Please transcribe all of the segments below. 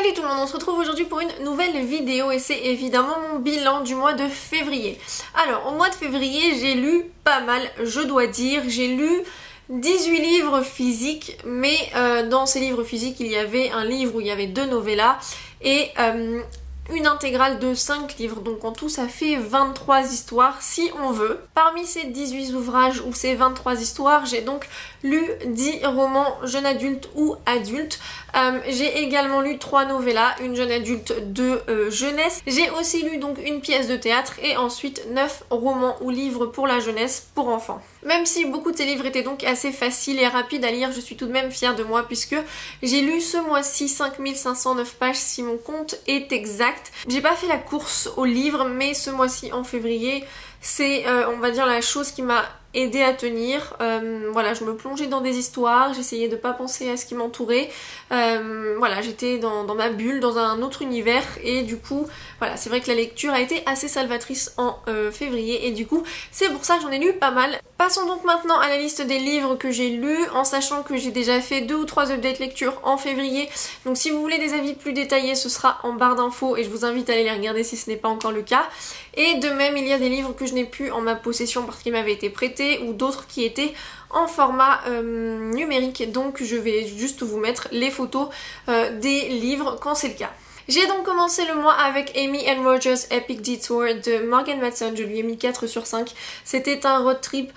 Salut tout le monde, on se retrouve aujourd'hui pour une nouvelle vidéo et c'est évidemment mon bilan du mois de février. Alors au mois de février j'ai lu pas mal, je dois dire, j'ai lu 18 livres physiques, mais dans ces livres physiques il y avait un livre où il y avait 2 novellas et une intégrale de 5 livres, donc en tout ça fait 23 histoires si on veut. Parmi ces 18 ouvrages ou ces 23 histoires, j'ai donc lu 10 romans jeunes adultes ou adultes. J'ai également lu 3 novellas, une jeune adulte, 2 jeunesse. J'ai aussi lu donc une pièce de théâtre et ensuite 9 romans ou livres pour la jeunesse, pour enfants. Même si beaucoup de ces livres étaient donc assez faciles et rapides à lire, je suis tout de même fière de moi puisque j'ai lu ce mois-ci 5509 pages si mon compte est exact. J'ai pas fait la course aux livres, mais ce mois-ci en février, c'est on va dire la chose qui m'a aidé à tenir. Voilà, je me plongeais dans des histoires, j'essayais de pas penser à ce qui m'entourait. Voilà, j'étais dans ma bulle, dans un autre univers et du coup, voilà, c'est vrai que la lecture a été assez salvatrice en février et du coup, c'est pour ça que j'en ai lu pas mal. Passons donc maintenant à la liste des livres que j'ai lus, en sachant que j'ai déjà fait 2 ou 3 updates lecture en février. Donc si vous voulez des avis plus détaillés, ce sera en barre d'infos et je vous invite à aller les regarder si ce n'est pas encore le cas. Et de même, il y a des livres que je n'ai plus en ma possession parce qu'ils m'avaient été prêtés ou d'autres qui étaient en format numérique. Donc je vais juste vous mettre les photos des livres quand c'est le cas. J'ai donc commencé le mois avec Amy and Roger's Epic Detour de Morgan Matson. Je lui ai mis 4 sur 5. C'était un road trip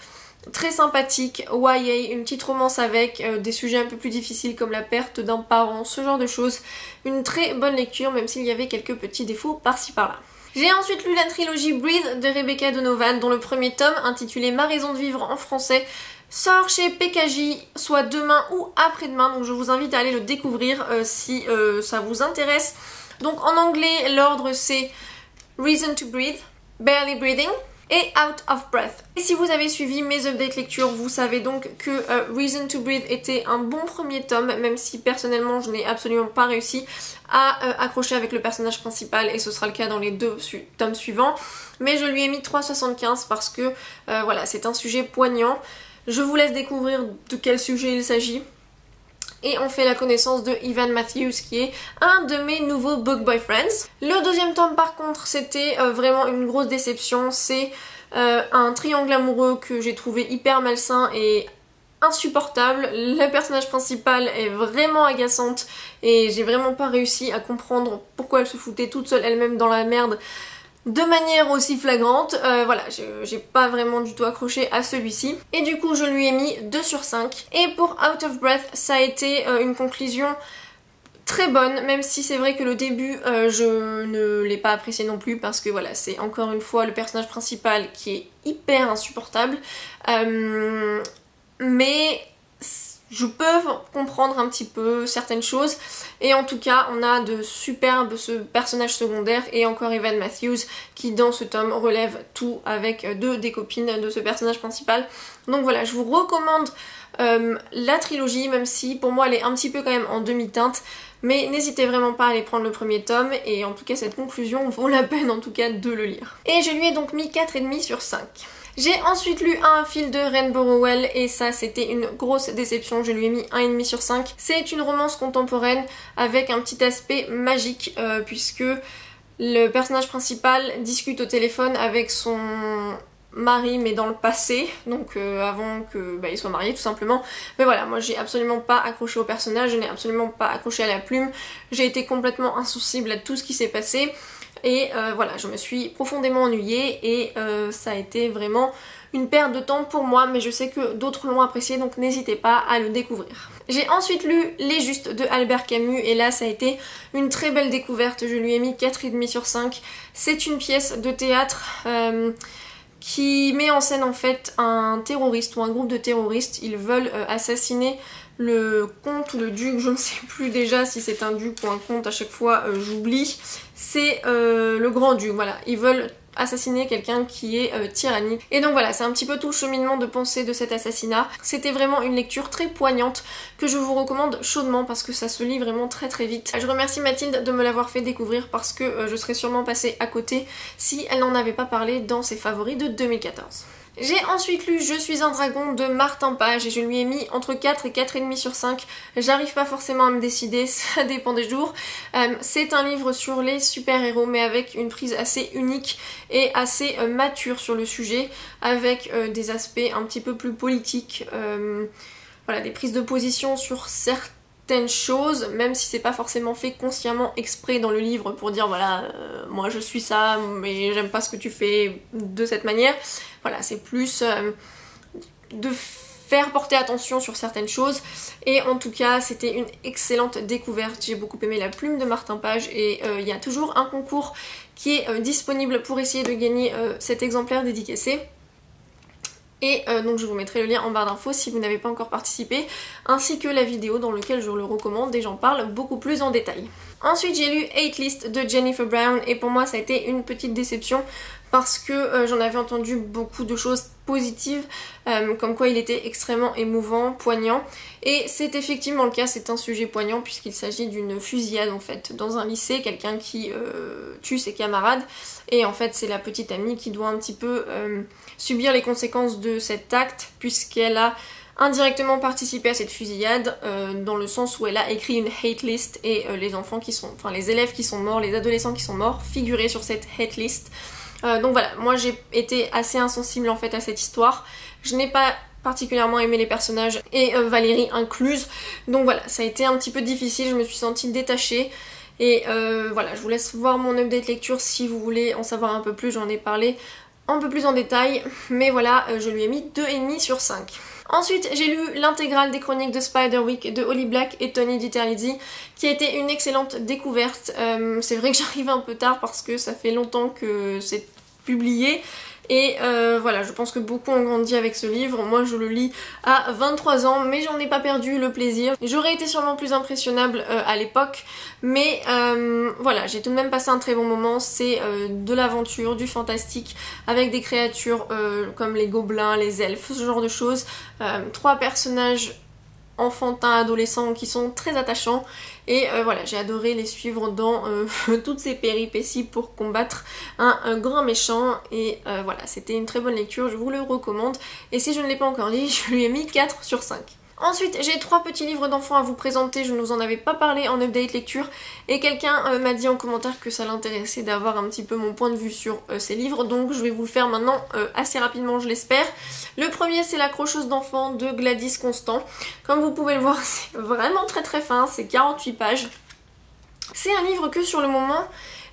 très sympathique, YA, une petite romance avec des sujets un peu plus difficiles comme la perte d'un parent, ce genre de choses. Une très bonne lecture même s'il y avait quelques petits défauts par-ci par-là. J'ai ensuite lu la trilogie Breathe de Rebecca Donovan dont le premier tome, intitulé Ma raison de vivre en français, sort chez PKJ soit demain ou après-demain, donc je vous invite à aller le découvrir si ça vous intéresse. Donc en anglais, l'ordre c'est Reason to Breathe, Barely Breathing et Out of Breath. Et si vous avez suivi mes updates lecture, vous savez donc que Reason to Breathe était un bon premier tome, même si personnellement je n'ai absolument pas réussi à accrocher avec le personnage principal et ce sera le cas dans les 2 tomes suivants. Mais je lui ai mis 3,75 parce que voilà, c'est un sujet poignant. Je vous laisse découvrir de quel sujet il s'agit. Et on fait la connaissance de Evan Matthews qui est un de mes nouveaux book boyfriends. Le deuxième tome par contre c'était vraiment une grosse déception. C'est un triangle amoureux que j'ai trouvé hyper malsain et insupportable. Le personnage principal est vraiment agaçante et j'ai vraiment pas réussi à comprendre pourquoi elle se foutait toute seule elle-même dans la merde de manière aussi flagrante. Voilà, j'ai pas vraiment du tout accroché à celui-ci. Et du coup, je lui ai mis 2 sur 5. Et pour Out of Breath, ça a été une conclusion très bonne, même si c'est vrai que le début, je ne l'ai pas apprécié non plus, parce que voilà, c'est encore une fois le personnage principal qui est hyper insupportable. Mais je peux comprendre un petit peu certaines choses et en tout cas on a de superbes personnages secondaires et encore Evan Matthews qui dans ce tome relève tout avec 2 des copines de ce personnage principal. Donc voilà, je vous recommande la trilogie, même si pour moi elle est un petit peu quand même en demi-teinte, mais n'hésitez vraiment pas à aller prendre le premier tome et en tout cas cette conclusion vaut la peine en tout cas de le lire. Et je lui ai donc mis 4,5 sur 5. J'ai ensuite lu Un fil de Rain Burrowell et ça c'était une grosse déception, je lui ai mis 1,5 sur 5. C'est une romance contemporaine avec un petit aspect magique puisque le personnage principal discute au téléphone avec son mari mais dans le passé, donc avant que il soit marié tout simplement. Mais voilà, moi j'ai absolument pas accroché au personnage, je n'ai absolument pas accroché à la plume, j'ai été complètement insensible à tout ce qui s'est passé. Et voilà, je me suis profondément ennuyée et ça a été vraiment une perte de temps pour moi, mais je sais que d'autres l'ont apprécié, donc n'hésitez pas à le découvrir. J'ai ensuite lu Les Justes de Albert Camus et là ça a été une très belle découverte, je lui ai mis 4,5 sur 5. C'est une pièce de théâtre qui met en scène en fait un terroriste ou un groupe de terroristes. Ils veulent assassiner le comte ou le duc, je ne sais plus déjà si c'est un duc ou un comte, à chaque fois j'oublie. C'est le grand-duc, voilà. Ils veulent assassiner quelqu'un qui est tyrannique. Et donc voilà, c'est un petit peu tout le cheminement de pensée de cet assassinat. C'était vraiment une lecture très poignante que je vous recommande chaudement parce que ça se lit vraiment très très vite. Je remercie Mathilde de me l'avoir fait découvrir parce que je serais sûrement passée à côté si elle n'en avait pas parlé dans ses favoris de 2014. J'ai ensuite lu Je suis un dragon de Martin Page et je lui ai mis entre 4 et 4,5 sur 5. J'arrive pas forcément à me décider, ça dépend des jours. C'est un livre sur les super-héros mais avec une prise assez unique et assez mature sur le sujet, avec des aspects un petit peu plus politiques, voilà, des prises de position sur certaines choses, même si c'est pas forcément fait consciemment exprès dans le livre pour dire voilà, moi je suis ça mais j'aime pas ce que tu fais de cette manière. Voilà, c'est plus de faire porter attention sur certaines choses, et en tout cas c'était une excellente découverte. J'ai beaucoup aimé la plume de Martin Page et il y a toujours un concours qui est disponible pour essayer de gagner cet exemplaire dédicacé. Et donc je vous mettrai le lien en barre d'infos si vous n'avez pas encore participé, ainsi que la vidéo dans laquelle je le recommande et j'en parle beaucoup plus en détail. Ensuite j'ai lu Hate List de Jennifer Brown et pour moi ça a été une petite déception parce que j'en avais entendu beaucoup de choses positives, comme quoi il était extrêmement émouvant, poignant, et c'est effectivement le cas, c'est un sujet poignant puisqu'il s'agit d'une fusillade en fait dans un lycée, quelqu'un qui tue ses camarades, et en fait c'est la petite amie qui doit un petit peu subir les conséquences de cet acte puisqu'elle a indirectement participé à cette fusillade, dans le sens où elle a écrit une hate list et les enfants qui sont, enfin les élèves qui sont morts, les adolescents qui sont morts figuraient sur cette hate list. Donc voilà, moi j'ai été assez insensible en fait à cette histoire. Je n'ai pas particulièrement aimé les personnages et Valérie incluse. Donc voilà, ça a été un petit peu difficile, je me suis sentie détachée. Et voilà, je vous laisse voir mon update lecture si vous voulez en savoir un peu plus, j'en ai parlé un peu plus en détail. Mais voilà, je lui ai mis 2,5 sur 5. Ensuite, j'ai lu l'intégrale des chroniques de Spiderwick de Holly Black et Tony DiTerlizzi, qui a été une excellente découverte. C'est vrai que j'arrive un peu tard parce que ça fait longtemps que c'est publié. Et voilà, je pense que beaucoup ont grandi avec ce livre. Moi je le lis à 23 ans mais j'en ai pas perdu le plaisir. J'aurais été sûrement plus impressionnable à l'époque, mais voilà, j'ai tout de même passé un très bon moment. C'est de l'aventure, du fantastique, avec des créatures comme les gobelins, les elfes, ce genre de choses. 3 personnages enfantins, adolescents qui sont très attachants, et voilà, j'ai adoré les suivre dans toutes ces péripéties pour combattre un grand méchant, et voilà, c'était une très bonne lecture, je vous le recommande, et si je ne l'ai pas encore lu, je lui ai mis 4 sur 5. Ensuite, j'ai 3 petits livres d'enfants à vous présenter, je ne vous en avais pas parlé en update lecture, et quelqu'un m'a dit en commentaire que ça l'intéressait d'avoir un petit peu mon point de vue sur ces livres, donc je vais vous le faire maintenant assez rapidement, je l'espère. Le premier, c'est L'accrocheuse d'enfants de Gladys Constant. Comme vous pouvez le voir, c'est vraiment très très fin, c'est 48 pages. C'est un livre que sur le moment,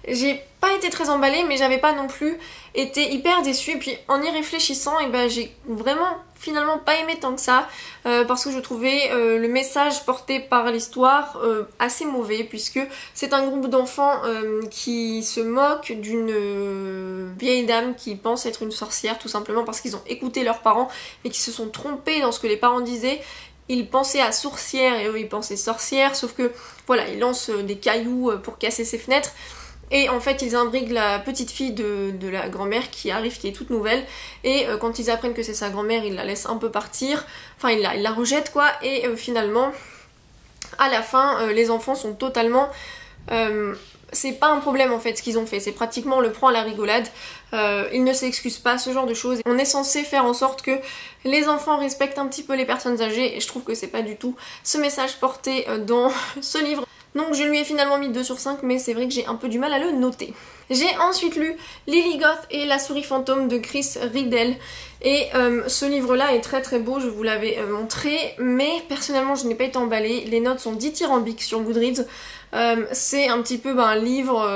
j'ai pas été très emballée, mais j'avais pas non plus été hyper déçue, et puis en y réfléchissant, et ben j'ai vraiment finalement pas aimé tant que ça, parce que je trouvais le message porté par l'histoire assez mauvais, puisque c'est un groupe d'enfants qui se moquent d'une vieille dame qui pense être une sorcière, tout simplement parce qu'ils ont écouté leurs parents mais qui se sont trompés dans ce que les parents disaient. Ils pensaient à sourcière et eux ils pensaient sorcière, sauf que voilà, ils lancent des cailloux pour casser ses fenêtres. Et en fait ils imbriguent la petite fille de la grand-mère qui arrive, qui est toute nouvelle, et quand ils apprennent que c'est sa grand-mère, ils la laissent un peu partir, enfin ils la rejettent quoi, et finalement à la fin les enfants sont totalement... c'est pas un problème en fait ce qu'ils ont fait, c'est pratiquement on le prend à la rigolade, ils ne s'excusent pas, ce genre de choses. On est censé faire en sorte que les enfants respectent un petit peu les personnes âgées, et je trouve que c'est pas du tout ce message porté dans ce livre. Donc je lui ai finalement mis 2 sur 5, mais c'est vrai que j'ai un peu du mal à le noter. J'ai ensuite lu Lily Goth et la souris fantôme de Chris Riddell. Et ce livre-là est très très beau, je vous l'avais montré, mais personnellement je n'ai pas été emballée. Les notes sont dithyrambiques sur Goodreads. C'est un petit peu un livre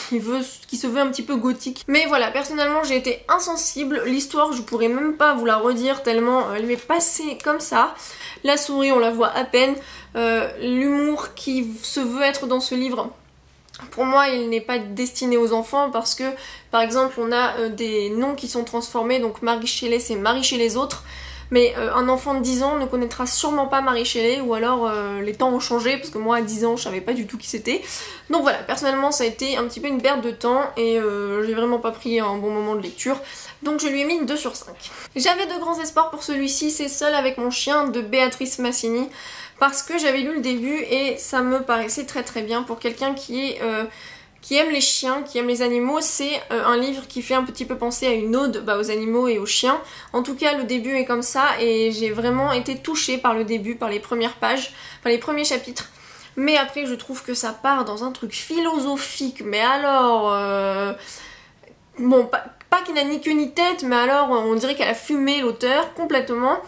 qui se veut un petit peu gothique. Mais voilà, personnellement j'ai été insensible. L'histoire, je pourrais même pas vous la redire tellement elle m'est passée comme ça. La souris, on la voit à peine. L'humour qui se veut être dans ce livre, pour moi il n'est pas destiné aux enfants, parce que par exemple on a des noms qui sont transformés, donc Marie Shelley c'est Marie chez les autres, mais un enfant de 10 ans ne connaîtra sûrement pas Marie Shelley, ou alors les temps ont changé, parce que moi à 10 ans je savais pas du tout qui c'était. Donc voilà, personnellement ça a été un petit peu une perte de temps, et j'ai vraiment pas pris un bon moment de lecture, donc je lui ai mis 2 sur 5. J'avais de grands espoirs pour celui-ci, c'est Seul avec mon chien de Béatrice Massini, parce que j'avais lu le début et ça me paraissait très très bien pour quelqu'un qui qui aime les chiens, qui aime les animaux, c'est un livre qui fait un petit peu penser à une ode aux animaux et aux chiens. En tout cas, le début est comme ça et j'ai vraiment été touchée par le début, par les premières pages, par les premiers chapitres. Mais après, je trouve que ça part dans un truc philosophique, mais alors... Bon, pas qu'il n'a ni queue ni tête, mais alors on dirait qu'elle a fumé l'auteur complètement.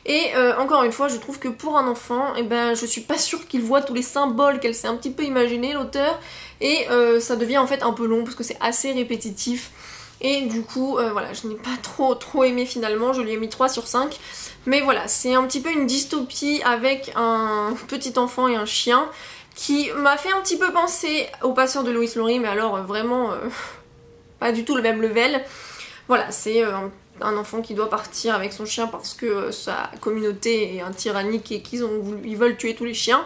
Et encore une fois, je trouve que pour un enfant, eh ben, je suis pas sûre qu'il voit tous les symboles qu'elle s'est un petit peu imaginé l'auteur. Et ça devient en fait un peu long parce que c'est assez répétitif. Et du coup, voilà, je n'ai pas trop aimé finalement, je lui ai mis 3 sur 5. Mais voilà, c'est un petit peu une dystopie avec un petit enfant et un chien qui m'a fait un petit peu penser au Passeur de Lois Lowry, mais alors vraiment pas du tout le même level. Voilà, c'est un enfant qui doit partir avec son chien parce que sa communauté est un tyrannique et ils veulent tuer tous les chiens.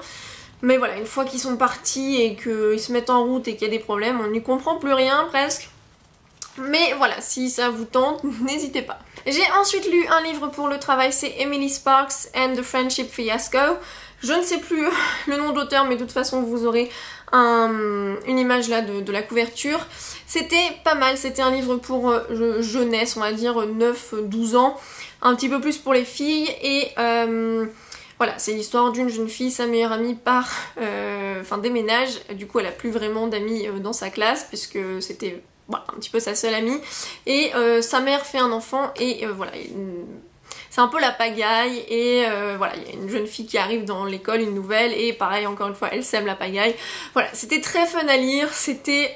Mais voilà, une fois qu'ils sont partis et qu'ils se mettent en route et qu'il y a des problèmes, on n'y comprend plus rien presque. Mais voilà, si ça vous tente, n'hésitez pas. J'ai ensuite lu un livre pour le travail, c'est Emily Sparks and the Friendship Fiasco. Je ne sais plus le nom d'auteur, mais de toute façon vous aurez une image là de la couverture. C'était pas mal, c'était un livre pour jeunesse, on va dire 9-12 ans, un petit peu plus pour les filles. Et voilà, c'est l'histoire d'une jeune fille, sa meilleure amie déménage. Du coup elle a plus vraiment d'amis dans sa classe puisque c'était... Voilà, un petit peu sa seule amie, et sa mère fait un enfant et voilà, c'est un peu la pagaille. Et voilà, il y a une jeune fille qui arrive dans l'école, une nouvelle, et pareil, encore une fois, elle sème la pagaille. Voilà, c'était très fun à lire, c'était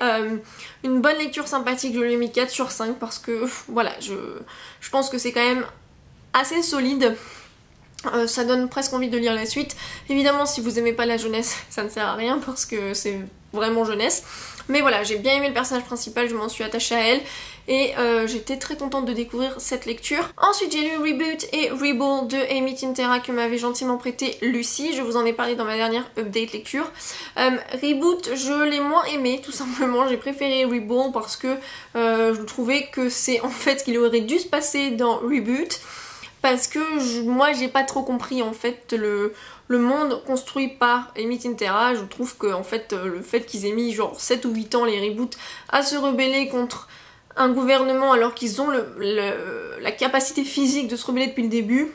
une bonne lecture sympathique. Je lui ai mis 4 sur 5 parce que voilà, je pense que c'est quand même assez solide. Ça donne presque envie de lire la suite. Évidemment, si vous aimez pas la jeunesse, ça ne sert à rien parce que c'est vraiment jeunesse. Mais voilà, j'ai bien aimé le personnage principal, je m'en suis attachée à elle et j'étais très contente de découvrir cette lecture. Ensuite, j'ai lu Reboot et Rebel de Amy Tintera que m'avait gentiment prêté Lucie. Je vous en ai parlé dans ma dernière update lecture. Reboot, je l'ai moins aimé, tout simplement. J'ai préféré Rebel parce que je trouvais que c'est en fait ce qu'il aurait dû se passer dans Reboot. Parce que moi j'ai pas trop compris en fait le monde construit par Amy Tintera. Je trouve que en fait le fait qu'ils aient mis genre 7 ou 8 ans les reboots à se rebeller contre un gouvernement alors qu'ils ont la capacité physique de se rebeller depuis le début.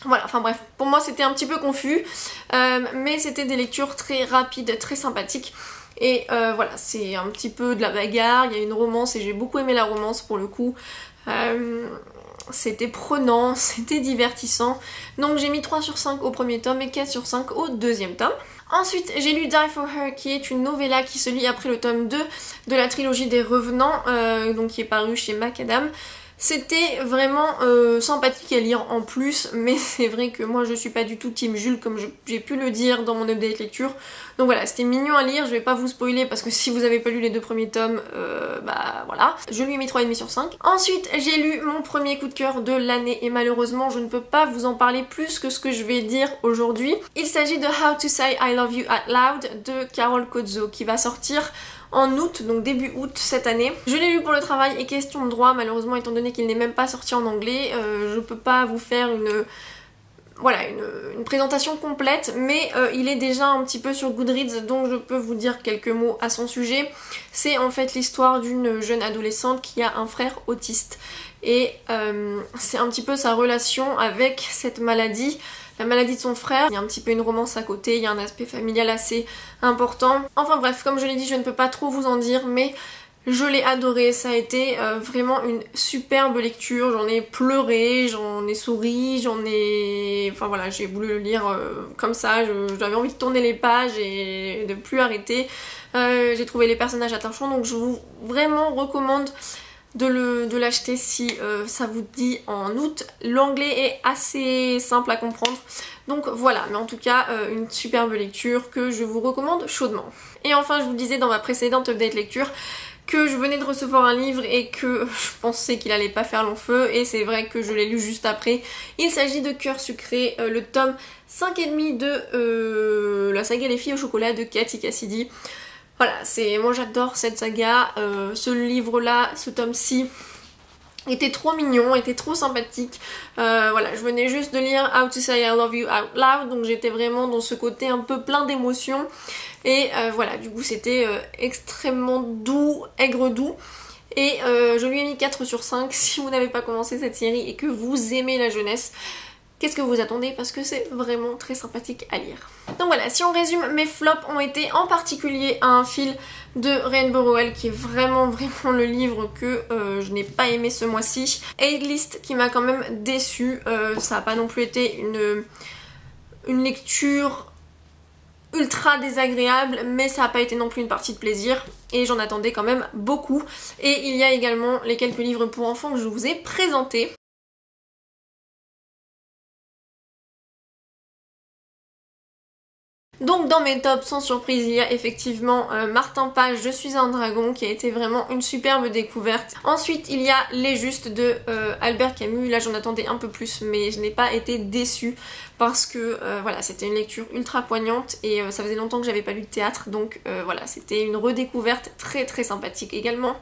Voilà, enfin bref, pour moi c'était un petit peu confus, mais c'était des lectures très rapides, très sympathiques. Et voilà, c'est un petit peu de la bagarre, il y a une romance et j'ai beaucoup aimé la romance pour le coup. C'était prenant, c'était divertissant. Donc j'ai mis 3 sur 5 au premier tome et 4 sur 5 au deuxième tome. Ensuite j'ai lu Die For Her qui est une novella qui se lit après le tome 2 de la trilogie des Revenants, donc qui est paru chez Macadam. C'était vraiment sympathique à lire en plus, mais c'est vrai que moi je suis pas du tout team Jules comme j'ai pu le dire dans mon update lecture. Donc voilà, c'était mignon à lire, je vais pas vous spoiler parce que si vous avez pas lu les 2 premiers tomes, bah voilà. Je lui ai mis 3,5 sur 5. Ensuite j'ai lu mon premier coup de cœur de l'année et malheureusement je ne peux pas vous en parler plus que ce que je vais dire aujourd'hui. Il s'agit de How to Say I Love You Out Loud de Carole Cozzo qui va sortir en août, donc début août cette année. Je l'ai lu pour le travail et question de droit, malheureusement étant donné qu'il n'est même pas sorti en anglais, je peux pas vous faire une présentation complète, mais il est déjà un petit peu sur Goodreads, donc je peux vous dire quelques mots à son sujet. C'est en fait l'histoire d'une jeune adolescente qui a un frère autiste et c'est un petit peu sa relation avec cette maladie. La maladie de son frère, il y a un petit peu une romance à côté, il y a un aspect familial assez important. Enfin bref, comme je l'ai dit, je ne peux pas trop vous en dire, mais je l'ai adoré. Ça a été vraiment une superbe lecture, j'en ai pleuré, j'en ai souri, enfin voilà, j'ai voulu le lire comme ça, j'avais envie de tourner les pages et de plus arrêter. J'ai trouvé les personnages attachants, donc je vous vraiment recommande de l'acheter si ça vous dit en août. L'anglais est assez simple à comprendre, donc voilà, mais en tout cas une superbe lecture que je vous recommande chaudement. Et enfin, je vous disais dans ma précédente update lecture que je venais de recevoir un livre et que je pensais qu'il allait pas faire long feu, et c'est vrai que je l'ai lu juste après. Il s'agit de Cœur Sucré, le tome 5,5 de la saga Les Filles au chocolat de Cathy Cassidy. Voilà, moi j'adore cette saga, ce livre là, ce tome-ci, était trop mignon, était trop sympathique. Voilà, je venais juste de lire How to Say I Love You Out Loud, donc j'étais vraiment dans ce côté un peu plein d'émotions. Et voilà, du coup c'était extrêmement doux, aigre doux. Et je lui ai mis 4 sur 5. Si vous n'avez pas commencé cette série et que vous aimez la jeunesse, qu'est-ce que vous attendez? Parce que c'est vraiment très sympathique à lire. Donc voilà, si on résume, mes flops ont été en particulier Un fil de Rainbow Rowell, qui est vraiment le livre que je n'ai pas aimé ce mois-ci. A-List qui m'a quand même déçue. Ça n'a pas non plus été une lecture ultra désagréable, mais ça n'a pas été non plus une partie de plaisir et j'en attendais quand même beaucoup. Et il y a également les quelques livres pour enfants que je vous ai présentés. Donc dans mes tops, sans surprise, il y a effectivement Martin Page, Je suis un dragon, qui a été vraiment une superbe découverte. Ensuite il y a Les Justes de Albert Camus. Là j'en attendais un peu plus, mais je n'ai pas été déçue parce que voilà, c'était une lecture ultra poignante et ça faisait longtemps que j'avais pas lu de théâtre, donc voilà, c'était une redécouverte très sympathique également.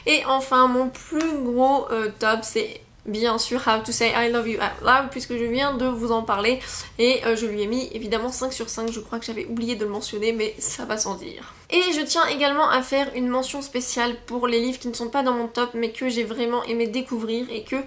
Et enfin mon plus gros top, c'est bien sûr How to Say I Love You Out Loud, puisque je viens de vous en parler et je lui ai mis évidemment 5 sur 5, je crois que j'avais oublié de le mentionner mais ça va sans dire. Et je tiens également à faire une mention spéciale pour les livres qui ne sont pas dans mon top mais que j'ai vraiment aimé découvrir et que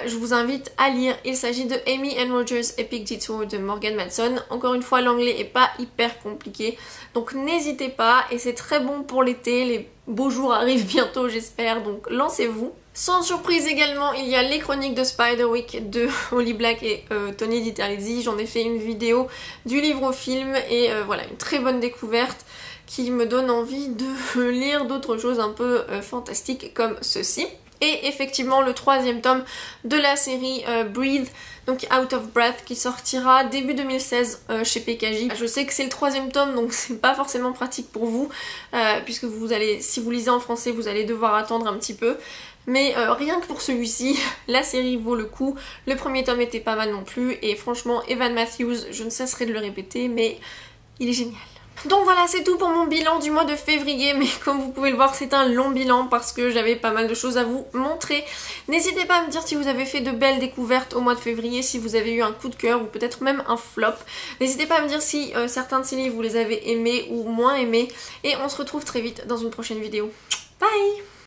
je vous invite à lire. Il s'agit de Amy and Roger's Epic Detour de Morgan Matson. Encore une fois, l'anglais est pas hyper compliqué, donc n'hésitez pas, et c'est très bon pour l'été, les beaux jours arrivent bientôt j'espère, donc lancez-vous. Sans surprise également, il y a Les Chroniques de Spiderwick de Holly Black et Tony DiTerlizzi. J'en ai fait une vidéo du livre au film et voilà, une très bonne découverte qui me donne envie de lire d'autres choses un peu fantastiques comme ceci. Et effectivement le 3e tome de la série Breathe, donc Out of Breath, qui sortira début 2016 chez PKJ. Je sais que c'est le 3e tome, donc c'est pas forcément pratique pour vous, puisque vous allez, si vous lisez en français, vous allez devoir attendre un petit peu. Mais rien que pour celui-ci, la série vaut le coup. Le 1er tome était pas mal non plus, et franchement Evan Matthews, je ne cesserai de le répéter, mais il est génial. Donc voilà, c'est tout pour mon bilan du mois de février, mais comme vous pouvez le voir, c'est un long bilan parce que j'avais pas mal de choses à vous montrer. N'hésitez pas à me dire si vous avez fait de belles découvertes au mois de février, si vous avez eu un coup de cœur ou peut-être même un flop. N'hésitez pas à me dire si certains de ces livres vous les avez aimés ou moins aimés, et on se retrouve très vite dans une prochaine vidéo. Bye!